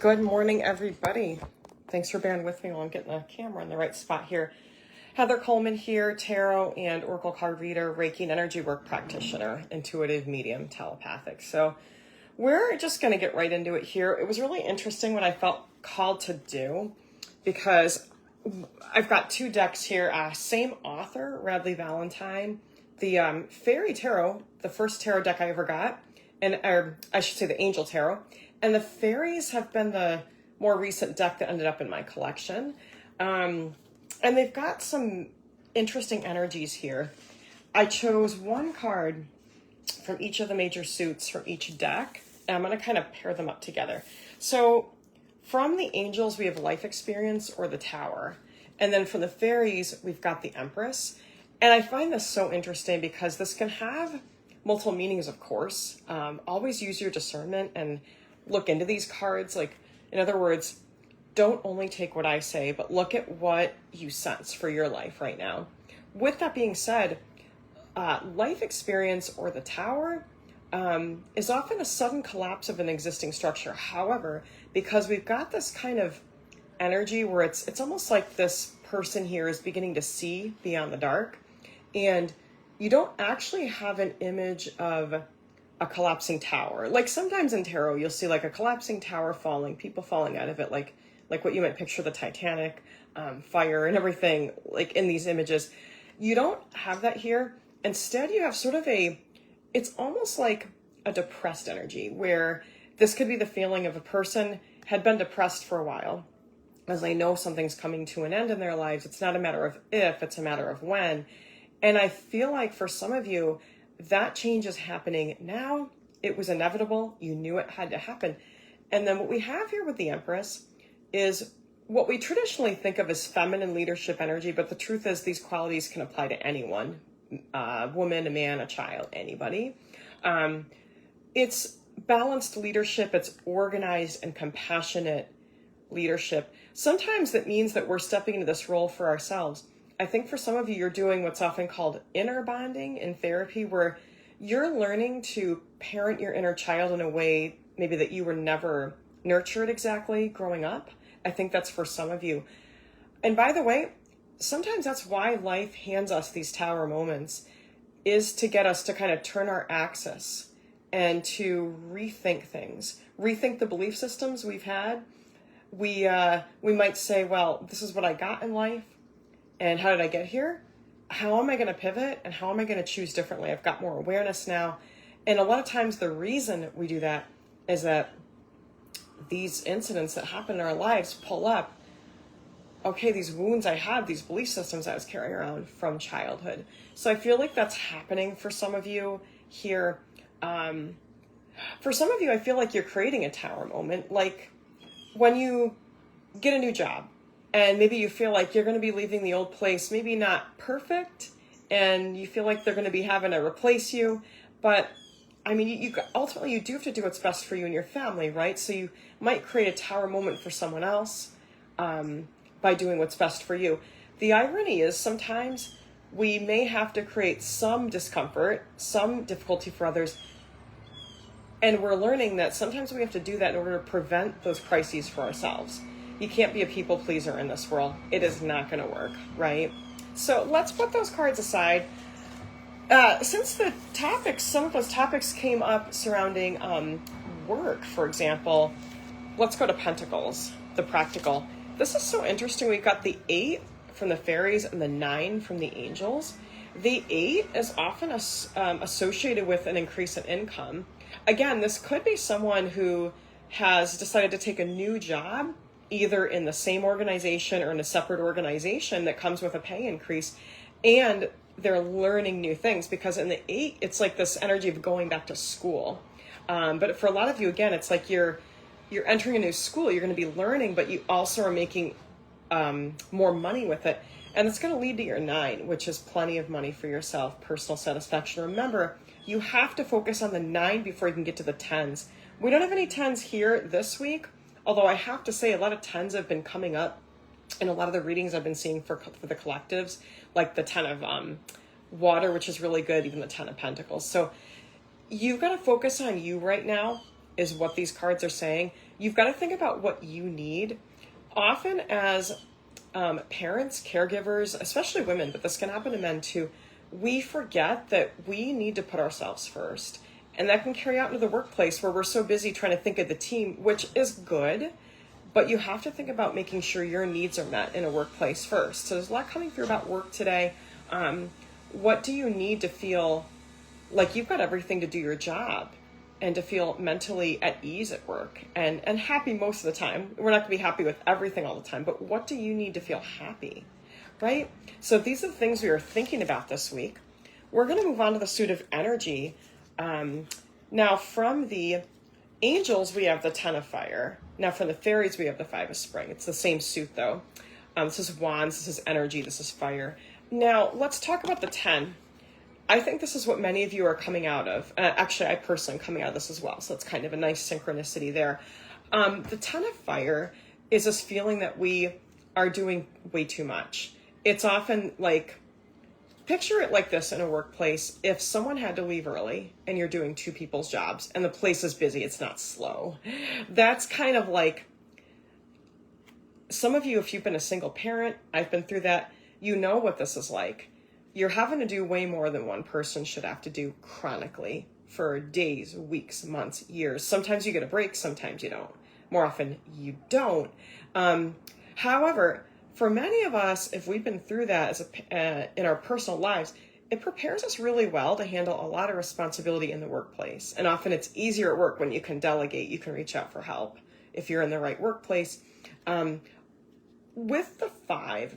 Good morning, everybody. Thanks for bearing with me while I'm getting the camera in the right spot here. Heather Coleman here, tarot and oracle card reader, Reiki and energy work practitioner, intuitive medium, telepathic. So we're just going to get right into it here. It was really interesting what I felt called to do because I've got two decks here, same author, Radleigh Valentine, the Fairy Tarot, the first tarot deck I ever got, or I should say the Angel Tarot, and the Fairies have been the more recent deck that ended up in my collection. And they've got some interesting energies here. I chose one card from each of the major suits from each deck, and I'm going to kind of pair them up together. So from the Angels, we have Life Experience or the Tower. And then from the Fairies, we've got the Empress. And I find this so interesting because this can have multiple meanings, of course. Always use your discernment and look into these cards. Like, in other words, don't only take what I say, but look at what you sense for your life right now. With that being said, Life Experience or the Tower is often a sudden collapse of an existing structure. However, because we've got this kind of energy where it's almost like this person here is beginning to see beyond the dark, and you don't actually have an image of a collapsing tower. Like sometimes in tarot, you'll see like a collapsing tower falling, people falling out of it, like what you might picture the Titanic, fire and everything, like in these images. You don't have that here. Instead, you have sort of it's almost like a depressed energy where this could be the feeling of a person had been depressed for a while. As they know something's coming to an end in their lives, it's not a matter of if, it's a matter of when. And I feel like for some of you, that change is happening now. It was inevitable. You knew it had to happen. And then what we have here with the Empress is what we traditionally think of as feminine leadership energy, but the truth is these qualities can apply to anyone, a woman, a man, a child, anybody. It's balanced leadership. It's organized and compassionate leadership. Sometimes that means that we're stepping into this role for ourselves. I think for some of you, you're doing what's often called inner bonding in therapy, where you're learning to parent your inner child in a way maybe that you were never nurtured exactly growing up. I think that's for some of you. And by the way, sometimes that's why life hands us these tower moments, is to get us to kind of turn our axis and to rethink things, rethink the belief systems we've had. We might say, well, this is what I got in life. And how did I get here? How am I going to pivot? And how am I going to choose differently? I've got more awareness now. And a lot of times the reason we do that is that these incidents that happen in our lives pull up, okay, these wounds I had, these belief systems I was carrying around from childhood. So I feel like that's happening for some of you here. For some of you, I feel like you're creating a tower moment. Like when you get a new job, and maybe you feel like you're going to be leaving the old place, maybe not perfect, and you feel like they're going to be having to replace you. But I mean, you ultimately, you do have to do what's best for you and your family, right? So you might create a tower moment for someone else by doing what's best for you. The irony is sometimes we may have to create some discomfort, some difficulty for others. And we're learning that sometimes we have to do that in order to prevent those crises for ourselves. You can't be a people pleaser in this world. It is not going to work, right? So let's put those cards aside. Since the topics, some of those topics came up surrounding work, for example, let's go to Pentacles, the practical. This is so interesting. We've got the 8 from the Fairies and the 9 from the Angels. The 8 is often associated with an increase in income. Again, this could be someone who has decided to take a new job, either in the same organization or in a separate organization that comes with a pay increase, and they're learning new things, because in the 8, it's like this energy of going back to school. But for a lot of you, again, it's like you're entering a new school, you're going to be learning, but you also are making more money with it. And it's going to lead to your 9, which is plenty of money for yourself, personal satisfaction. Remember, you have to focus on the 9 before you can get to the 10s. We don't have any 10s here this week, although I have to say a lot of 10s have been coming up in a lot of the readings I've been seeing for the collectives, like the 10 of water, which is really good, even the 10 of Pentacles. So you've got to focus on you right now is what these cards are saying. You've got to think about what you need. Often as parents, caregivers, especially women, but this can happen to men too, we forget that we need to put ourselves first. And that can carry out into the workplace where we're so busy trying to think of the team, which is good, but you have to think about making sure your needs are met in a workplace first. So there's a lot coming through about work today. What do you need to feel like you've got everything to do your job and to feel mentally at ease at work and happy most of the time? We're not going to be happy with everything all the time, but what do you need to feel happy, right? So these are the things we are thinking about this week. We're going to move on to the suit of energy. Now from the angels, we have the 10 of fire. Now from the fairies, we have the 5 of spring. It's the same suit though. This is wands, this is energy, this is fire. Now let's talk about the 10. I think this is what many of you are coming out of. Actually, I personally am coming out of this as well. So it's kind of a nice synchronicity there. The 10 of fire is this feeling that we are doing way too much. It's often like, picture it like this in a workplace. If someone had to leave early and you're doing 2 people's jobs and the place is busy, it's not slow. That's kind of like, some of you, if you've been a single parent, I've been through that, you know what this is like. You're having to do way more than one person should have to do chronically for days, weeks, months, years. Sometimes you get a break, sometimes you don't. More often you don't. However, for many of us, if we've been through that in our personal lives, it prepares us really well to handle a lot of responsibility in the workplace. And often it's easier at work when you can delegate, you can reach out for help if you're in the right workplace. With the 5,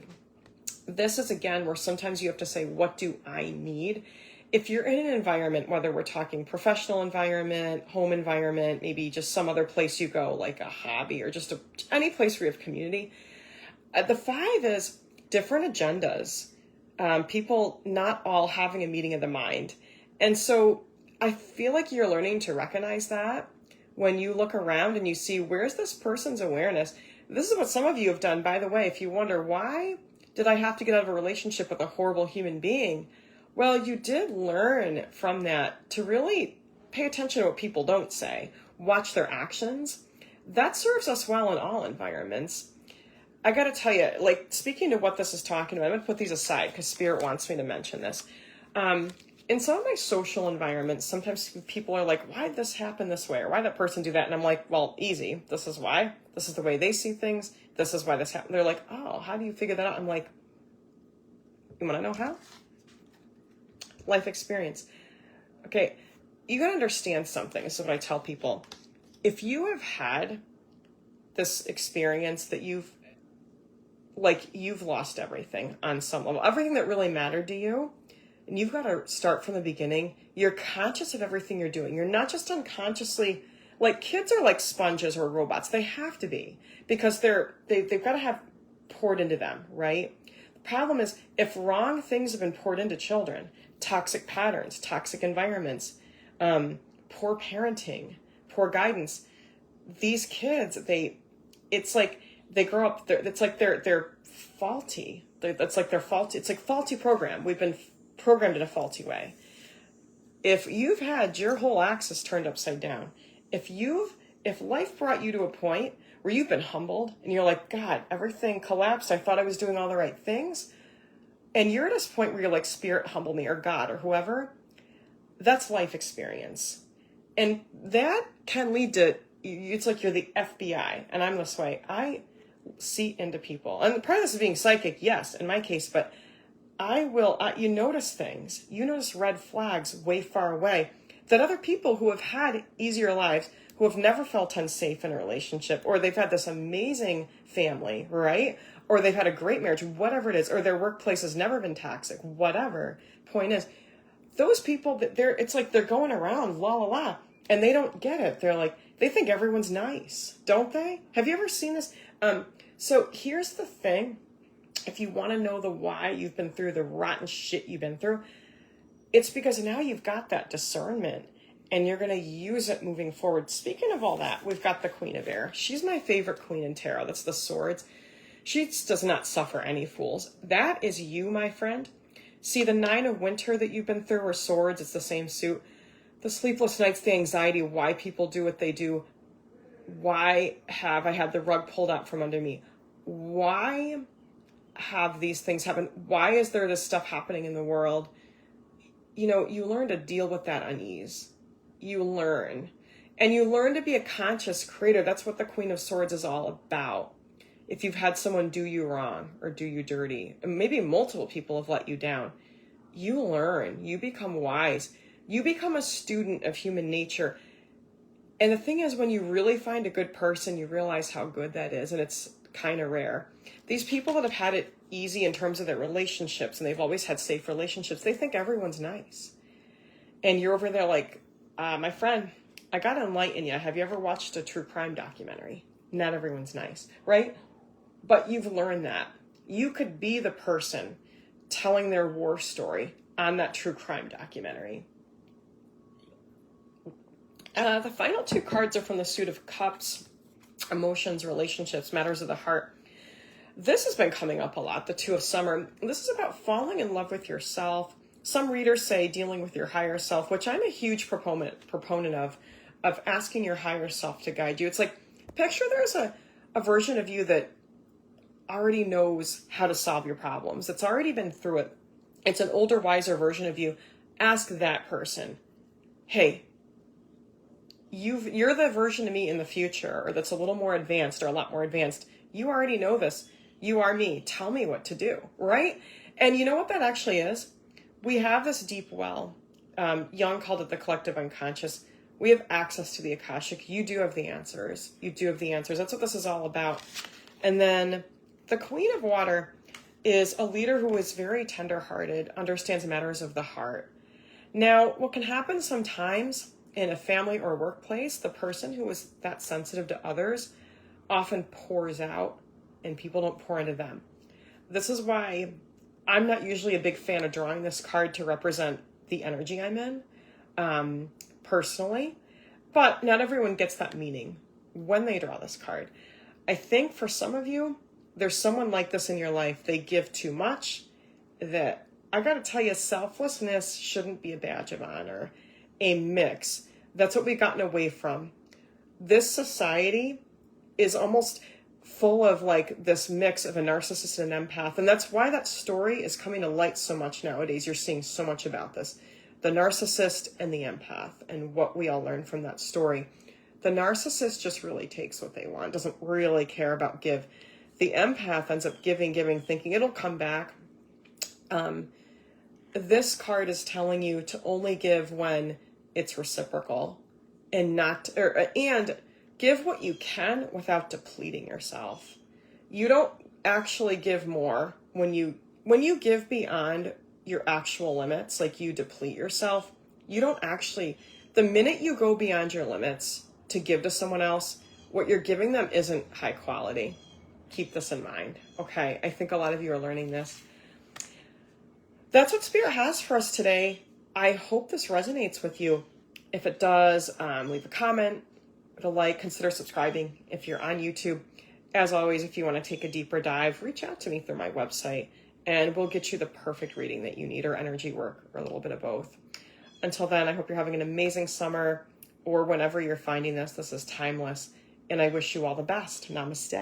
this is again where sometimes you have to say, what do I need? If you're in an environment, whether we're talking professional environment, home environment, maybe just some other place you go, like a hobby or just any place where you have community, the 5 is different agendas. People not all having a meeting of the mind. And so I feel like you're learning to recognize that when you look around and you see, where's this person's awareness? This is what some of you have done, by the way. If you wonder, why did I have to get out of a relationship with a horrible human being? Well, you did learn from that to really pay attention to what people don't say, watch their actions. That serves us well in all environments. I got to tell you, like, speaking to what this is talking about, I'm going to put these aside because Spirit wants me to mention this. In some of my social environments, sometimes people are like, why did this happen this way? Or why did that person do that? And I'm like, well, easy. This is why. This is the way they see things. This is why this happened. They're like, oh, how do you figure that out? I'm like, you want to know how? Life experience. Okay, you got to understand something. This is what I tell people. If you have had this experience that you've lost everything on some level, everything that really mattered to you, and you've got to start from the beginning. You're conscious of everything you're doing. You're not just unconsciously, like, kids are like sponges or robots. They have to be, because they've got to have poured into them, right? The problem is, if wrong things have been poured into children, toxic patterns, toxic environments, poor parenting, poor guidance, these kids, it's like they grow up, they're faulty. It's like they're faulty. It's like faulty program. We've been programmed in a faulty way. If you've had your whole axis turned upside down, if life brought you to a point where you've been humbled and you're like, God, everything collapsed. I thought I was doing all the right things. And you're at this point where you're like, Spirit, humble me, or God, or whoever. That's life experience. And that can lead to, it's like you're the FBI. And I'm this way. I see into people. And part of this is being psychic, yes, in my case, but you notice things. You notice red flags way far away that other people who have had easier lives, who have never felt unsafe in a relationship, or they've had this amazing family, right? Or they've had a great marriage, whatever it is, or their workplace has never been toxic, whatever. Point is, those people, it's like they're going around, la la la, and they don't get it. They're like, they think everyone's nice, don't they? Have you ever seen this? So here's the thing. If you want to know the why you've been through the rotten shit you've been through, it's because now you've got that discernment and you're going to use it moving forward. Speaking of all that, we've got the Queen of Air. She's my favorite queen in tarot. That's the swords. She does not suffer any fools. That is you, my friend. See, the 9 of winter that you've been through, or swords, it's the same suit. the sleepless nights, the anxiety, why people do what they do. Why have I had the rug pulled out from under me? Why have these things happen? Why is there this stuff happening in the world? You learn to deal with that unease. You learn. And you learn to be a conscious creator. That's what the Queen of Swords is all about. If you've had someone do you wrong or do you dirty, and maybe multiple people have let you down, you learn. You become wise. You become a student of human nature. And the thing is, when you really find a good person, you realize how good that is. And it's kind of rare. These people that have had it easy in terms of their relationships, and they've always had safe relationships, they think everyone's nice. And you're over there like, my friend, I got to enlighten you. Have you ever watched a true crime documentary? Not everyone's nice, right? But you've learned that. You could be the person telling their war story on that true crime documentary. The final two cards are from the Suit of Cups, emotions, relationships, matters of the heart. This has been coming up a lot, the Two of Summer. This is about falling in love with yourself. Some readers say dealing with your higher self, which I'm a huge proponent of asking your higher self to guide you. It's like, picture there's a version of you that already knows how to solve your problems. It's already been through it. It's an older, wiser version of you. Ask that person, hey, you're the version of me in the future, or that's a little more advanced or a lot more advanced. You already know this. You are me. Tell me what to do, right? And you know what that actually is? We have this deep well. Jung called it the collective unconscious. We have access to the Akashic. You do have the answers. You do have the answers. That's what this is all about. And then the Queen of Water is a leader who is very tender-hearted, understands matters of the heart. Now, what can happen sometimes in a family or workplace, the person who is that sensitive to others often pours out and people don't pour into them. This is why I'm not usually a big fan of drawing this card to represent the energy I'm in, personally, but not everyone gets that meaning when they draw this card. I think for some of you, there's someone like this in your life. They give too much. That I got to tell you, selflessness shouldn't be a badge of honor. A mix. That's what we've gotten away from. This society is almost full of like this mix of a narcissist and an empath. And that's why that story is coming to light so much nowadays. You're seeing so much about this. The narcissist and the empath and what we all learn from that story. The narcissist just really takes what they want, doesn't really care about give. The empath ends up giving, thinking it'll come back. This card is telling you to only give when it's reciprocal and and give what you can without depleting yourself. You don't actually give more when you give beyond your actual limits, like you deplete yourself. You don't actually, the minute you go beyond your limits to give to someone else, what you're giving them isn't high quality. Keep this in mind. Okay, I think a lot of you are learning this. That's what Spirit has for us today. I hope this resonates with you. If it does, leave a comment, a like, consider subscribing if you're on YouTube. As always, if you want to take a deeper dive, reach out to me through my website and we'll get you the perfect reading that you need, or energy work, or a little bit of both. Until then, I hope you're having an amazing summer, or whenever you're finding this. This is timeless, and I wish you all the best. Namaste.